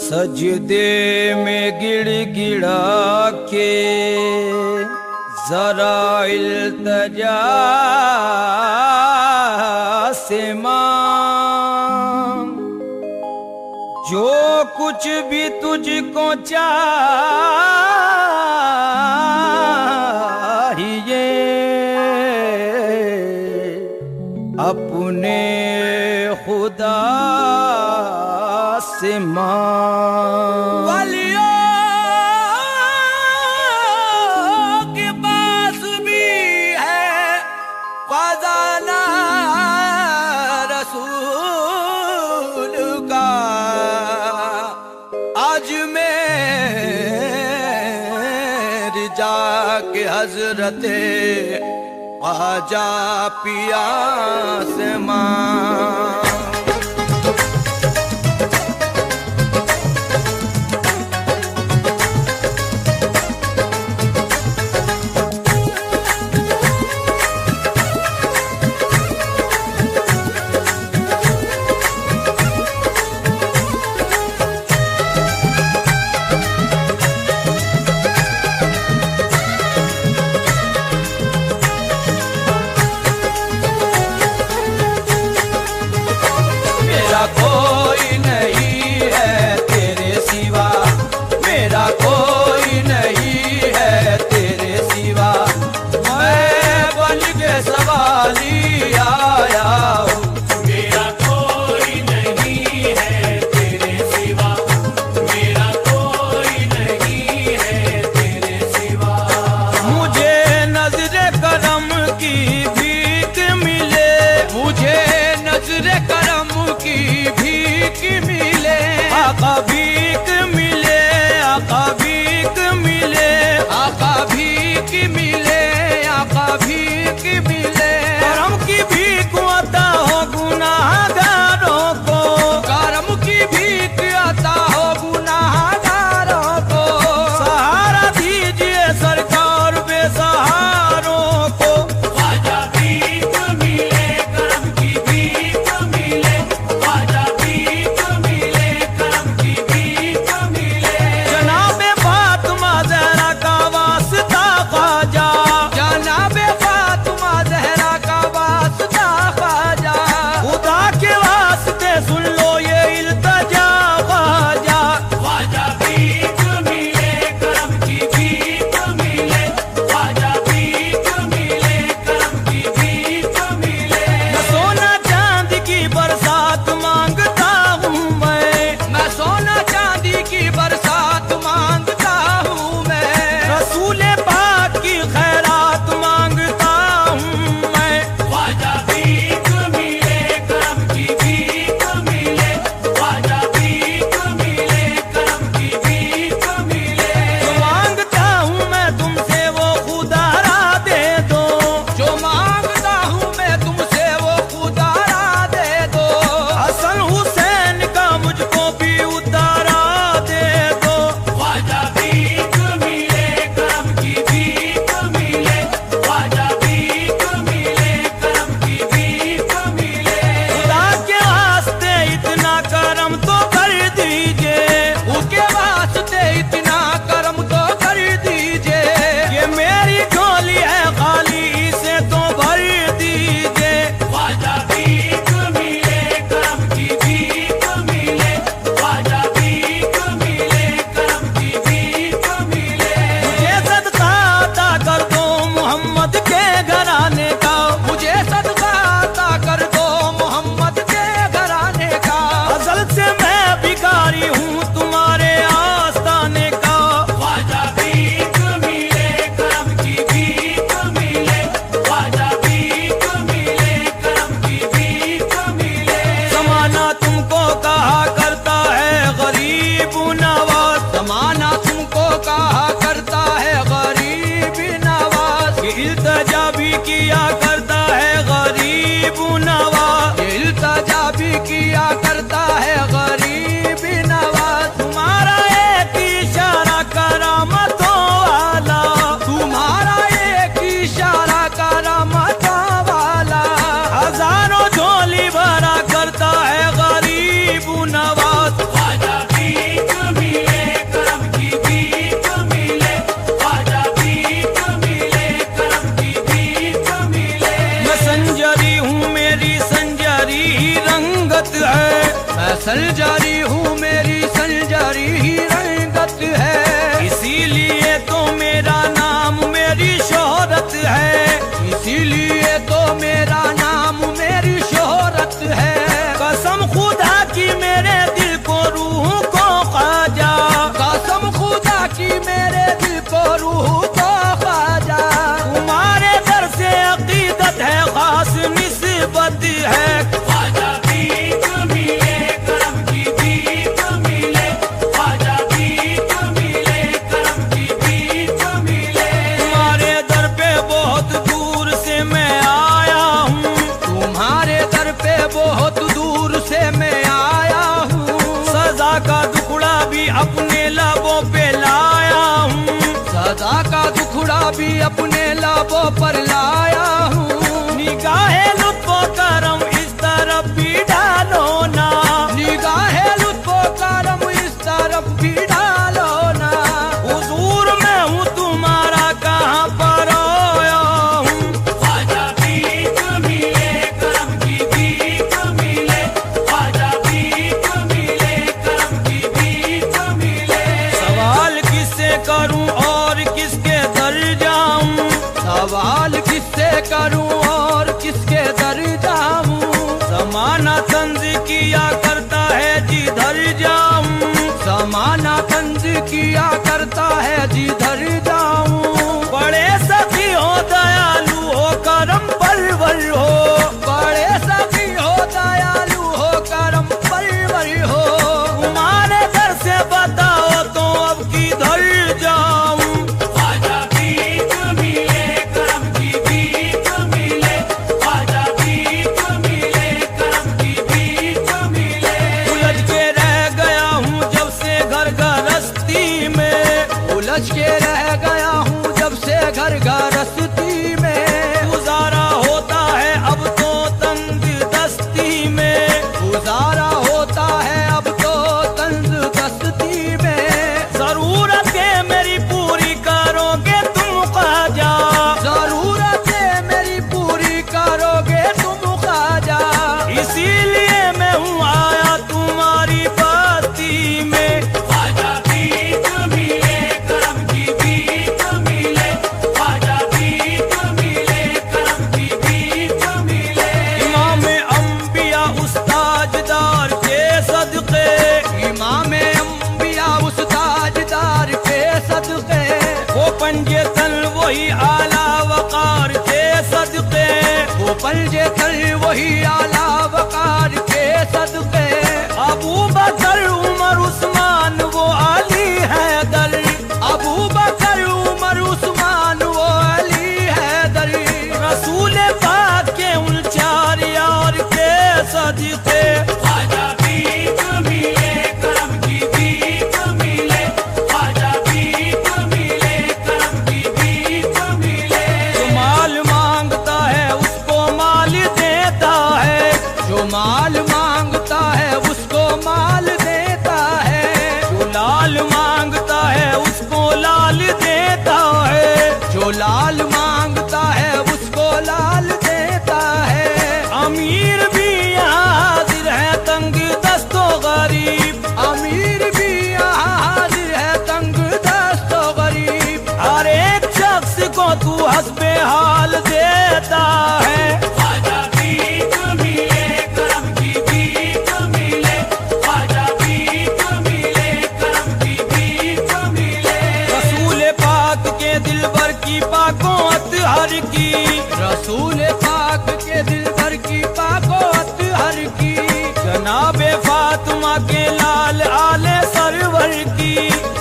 सजदे में गिड़गिड़ा के जरा इल्तजा से मांग, जो कुछ भी तुझको चाहिए अपने खुदा से मांग। वलियों के पास भी है खजाना रसूल का, आज मेरी जाके हजरते ख्वाजा पिया से मांग। कोई नहीं है तेरे सिवा, मेरा कोई नहीं है तेरे सिवा, मैं बन के सवाली आया हूँ। मेरा कोई नहीं है तेरे सिवा, मेरा कोई नहीं है तेरे सिवा। मुझे नजरे करम की भीख मिले, मुझे नजरे करम की भीख मिले, आका भीख मिले, आका भीख मिले, आका भीख मिले, आका भीख मिले। करम की भीख आता हो गुनाहगारों को, करम की भीख आता हो गुनाहगारों को, सहारा दीजिए सरकार बेसहारों को। ख्वाजा भीख मिले, करम की भीख मिले, ख्वाजा भीख मिले, करम की भीख मिले। जनाबे फातिमा ज़हरा का वास्ता ख्वाजा, जनाबे फातिमा इल्तजा भी किया करता है गरीब नवाज, इल्तजा भी किया करता है गरीब नवाज। तुम्हारा एक इशारा करामतों वाला, तुम्हारा एक इशारा करामतों वाला, हजारों झोली भरा करता है गरीब नवाज। ख्वाजा भीख मिले करम की भीख मिले, ख्वाजा भीख मिले करम की भीख मिले। मैं संजरी हूँ मेरी संजरी ही रंगत है, मैं संजरी हूँ मेरी संजरी ही रंगत है। इसीलिए तो मेरा नाम मेरी शोहरत है, इसीलिए तो मेरा नाम मेरी शोहरत है। कसम खुदा की मेरे दिल को रूह को ख्वाजा, कसम खुदा की मेरे दिल को रूह को ख्वाजा। तुम्हारे दर से अकीदत है खास निस्बत है। ख्वाजा भीख मिले करम की भीख मिले, ख्वाजा भीख मिले करम की भीख मिले। तुम्हारे दर पे बहुत दूर से मैं आया हूँ, तुम्हारे दर पे बहुत दूर से मैं आया हूँ। सजा का दुखड़ा भी अपने लबों पे लाया हूँ, सजा का दुखड़ा भी अपने लबों पर लाया हूँ। निगाहे लुत्फो करम इस तरफ भी डालो ना, निगाहे लुत्फो करम इस तरफ भी डालो ना। हुजूर मैं हूँ तुम्हारा कहाँ पर आया हूँ। ख्वाजा भीख मिले करम की भीख मिले, ख्वाजा भीख मिले करम की भीख मिले। सवाल किससे करूं और किसके दर जाऊं, सवाल किससे करूं और किसके दर जाऊं। जमाना तंज किया करता है जिधर जाऊं, जमाना तंज किया करता है जिधर जाऊं। बड़े सखी हो दयालु हो करम परवर हो, बड़े सखी हो दयालु हो करम परवर हो। तुम्हारे दर से बताओ तो अब किधर जाऊं। ख्वाजा भीख मिले करम की भीख मिले, ख्वाजा भीख मिले करम की भीख मिले। उलझ के रह गया हूँ जब से घर गृहस्थी में, उलझ के रह गया हूँ जब से घर गृहस्थी में। गुजारा होता है अब तो तंग दस्ती में, गुजारा होता है अब तो तंग दस्ती में। जरूरतें मेरी पूरी करोगे तुम ख्वाजा, जरूरतें मेरी पूरी करोगे तुम ख्वाजा। इसीलिए मैं हूँ आया तुम्हारी बस्ती में। ख्वाजा भीख मिले करम की भीख मिले, ख्वाजा भीख मिले करम की भीख मिले। इमाम अंबिया उस्ताजदार के सदके, इमाम अंबिया उस्ताजदार के सदके। वो पंजे तन वही आला वकार के सदके, वो पंजे तन वही आला वकार के सदके। अबू बकर उमर उस्मान वो अली हैदर, अबू बकर उमर उस्मान वो अली हैदर। रसूल पाक के उन चार यार के सदके। ख्वाजा भीख मिले करम की भीख मिले, ख्वाजा भीख मिले करम की भीख मिले। जो माल मांगता है उसको माल देता है, जो माल मांगता है उसको माल देता है। जो लाल मांगता है उसको लाल देता है, जो लाल मांगता है उसको लाल देता है। अमीर भी यहाँ हाजिर है तंग दस्तो गरीब, अमीर भी यहाँ हाजिर है तंग दस्तो गरीब। हर एक शख्स को तू हस्बे हाल देता है। ख्वाजा भीख मिले करम की भीख मिले, ख्वाजा भीख मिले करम की भीख मिले। रसूल पाक के दिल भर की पाकोत हर की, रसूल पाक के दिल भर की पाकोत हर की। जनाबे फातिमा के लाल आले सरवर की,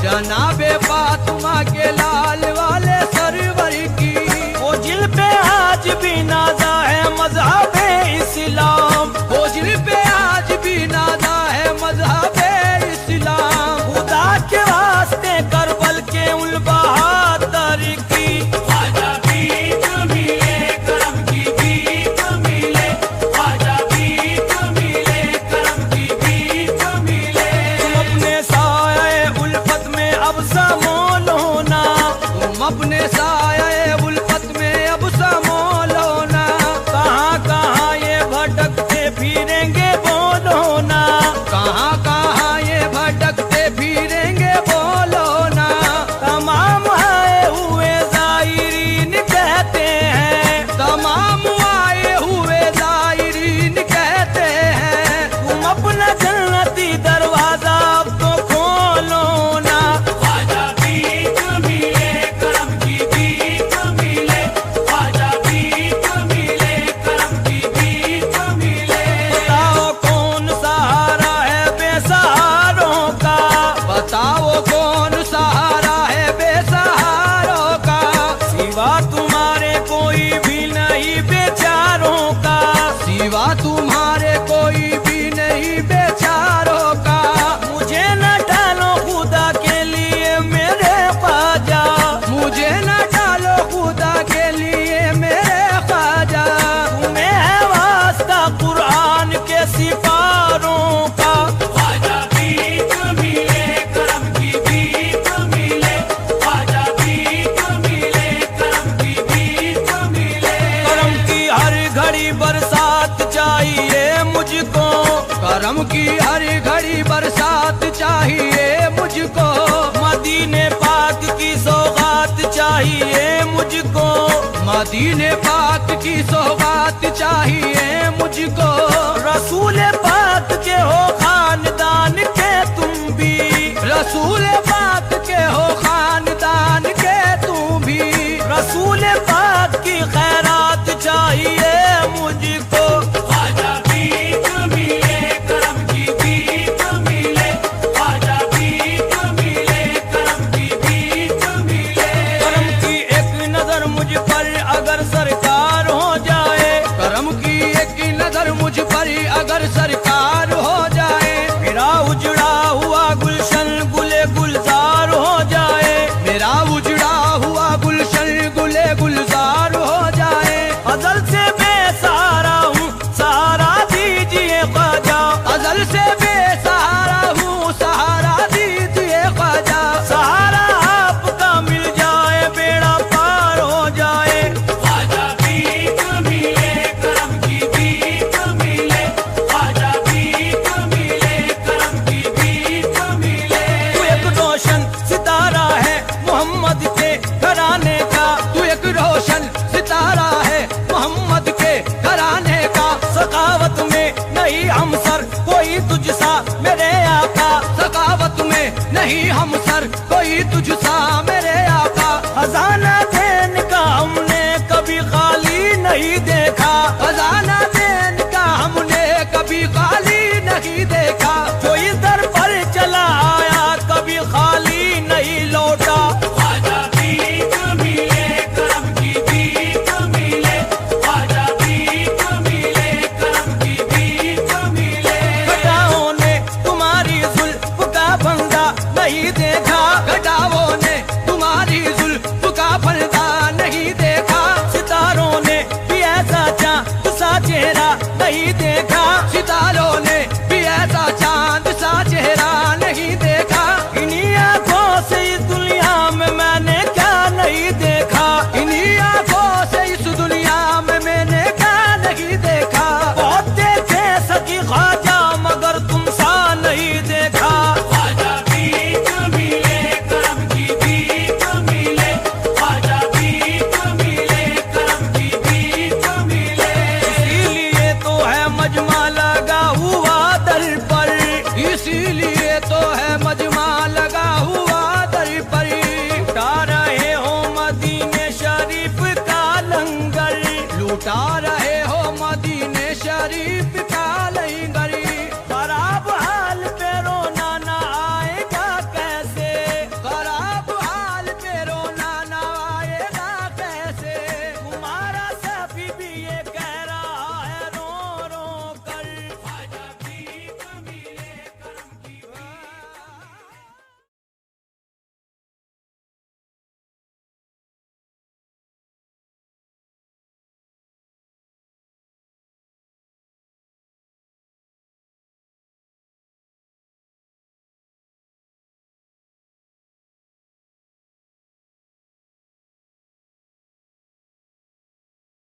जनाबे फातिमा के लाल वाले सरवर की। वो मदीने पाक की सोहबत चाहिए मुझको। रसूल पाक के हो खानदान के तुम भी, रसूल पाक के हो खानदान के तुम भी। रसूल पाक की खैरात चाहिए मुझको। ख्वाजा भीख मिले करम की भीख मिले, ख्वाजा भीख मिले करम की भीख मिले। करम की एक नजर मुझ पर अगर सरकार